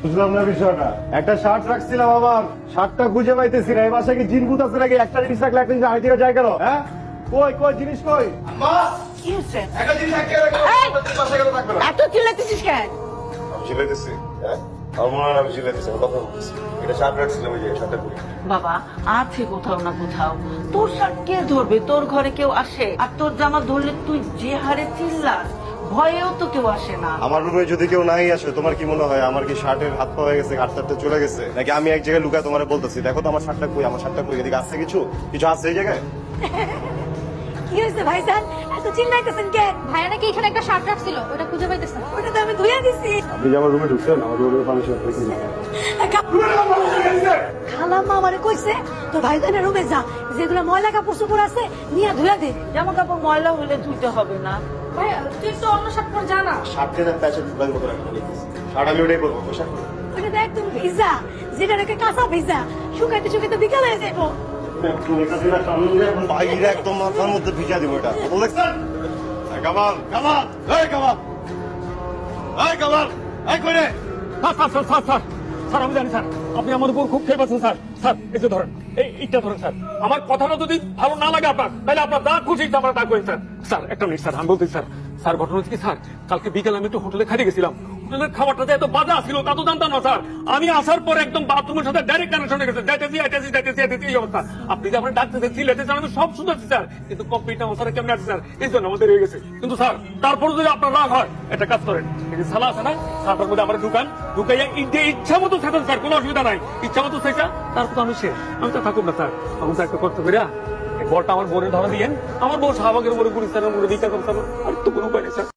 বুঝলাম না বিষয়টা। একটা শার্ট রাখছিলাম, আমার শার্টটা খুঁজে পাইতেছি না। এই বাসায় কি জিন ভূত আছে নাকি? একটা জিনিস রাখলে একটা জিনিস আরেক যায় কেন? হ্যাঁ, কই কই জিনিস কই? কি হচ্ছে? একটা জিনিস আটকে রাখো, বাসায় কেন থাকবে না? এত চিল্লাতেছিস কেন? আমি ঝিলাইতেছি, হ্যাঁ আমার মনে হয় আমি ঝিলাইতেছি, আমি কথা বলতেছি। এটা শার্ট রাখছিলাম, ওই যে শার্টটা করি। বাবা আছে কোথাও না কোথাও। তোর শার্ট কে ধরবে? তোর ঘরে কেউ আসে? আর তোর জামা ধরলে তুই যে হারে চিল্লাস, ভয়েও তো কেউ আসে না। আমার রুমে যদি কেউ নাই আসে, তোমার কি মনে হয় আমার কি শার্টের হাত পা হয়ে গেছে, হাতটা চলে গেছে নাকি? আমি এক জায়গায় লুকায় তোমার বলতেছি, দেখো তো আমার শার্টটা কই, আমার শার্টটা কই, এদিকে আছে কিছু কিছু আছে এই জায়গায়? কি হয়েছে ভাইজান, এত চিল্লাইতেছেন কেন? ভাইয়া নাকি এখানে একটা শার্ট রাখছিল, ওটা খুঁজে পাইতেছেন। ওটা তো আমি ধুইয়া দিছি। আপনি যে আমার রুমে ঢুকছেন, আমার রুমে পানি খালাম্মা আমারে কইছে তোর ভাইজানের রুমে যা, যেগুলো ময়লা কাপড় চোপড় আছে নিয়ে ধুইয়া দে। জামা কাপড় ময়লা হলে ধুইতে হবে না। ভাইয়া তুই তো অন্য শার্ট পর জানা। শার্টের প্যাচের ফুলার মতো রাখতে শার্ট আমি ওটাই করবো, পোশাক করবো। ওটা তো একদম ভিজা, যেটা নাকি কাঁচা ভিজা, শুকাইতে শুকাইতে বিকাল হয়ে যাবো। বাইরে একদম মাথার মধ্যে ভিজা দিব এটা, দেখছেন? কামাল কামাল এই কামাল এই কামাল এই কই রে? স্যার আমি জানি স্যার, আপনি আমার উপর খুব খেয়ে পাচ্ছেন স্যার। স্যার এই যে ধরেন, এইটা ধরেন স্যার। আমার কথাটা যদি ভালো না লাগে আপনার, তাহলে আপনার যা খুশি আপনার তা করেন স্যার। স্যার একটা মিনিট স্যার, আমি বলতেছি স্যার। স্যার ঘটনা হচ্ছে কি স্যার, কালকে বিকেলে আমি একটু হোটেলে খাইতে গেছিলাম। হোটেলের খাবারটা যে এত বাজা ছিল তা তো জানতাম না স্যার। আমি আসার পর একদম বাথরুমের সাথে ডাইরেক্ট কানেকশন হয়ে গেছে। যাইতেছি এই অবস্থা। আপনি যে আপনার ডাকতেছেন চিল্লাইতেছেন, আমি সব শুনতেছি স্যার, কিন্তু কমপ্লিট আমার স্যার কেমন আছে স্যার, এই জন্য আমাদের হয়ে গেছে। কিন্তু স্যার তারপর যদি আপনার রাগ হয়, একটা কাজ করেন, এই যে সালা আছে না, সালার মধ্যে আমার ঢুকাইয়া ইচ্ছা মতো সেটেন স্যার, কোনো অসুবিধা নাই। ইচ্ছা মতো সেটা, তারপর তো আমি শেষ, আমি তো থাকুন না স্যার। আমি তো একটা করতে পারি, বলটা আমার বোনের ধরা দিয়েন, আমার বউ শাহবাগের উপরে পুলিশ স্যারের উপরে বিচার করতে হবে, আর তো কোনো উপায় নেই স্যার।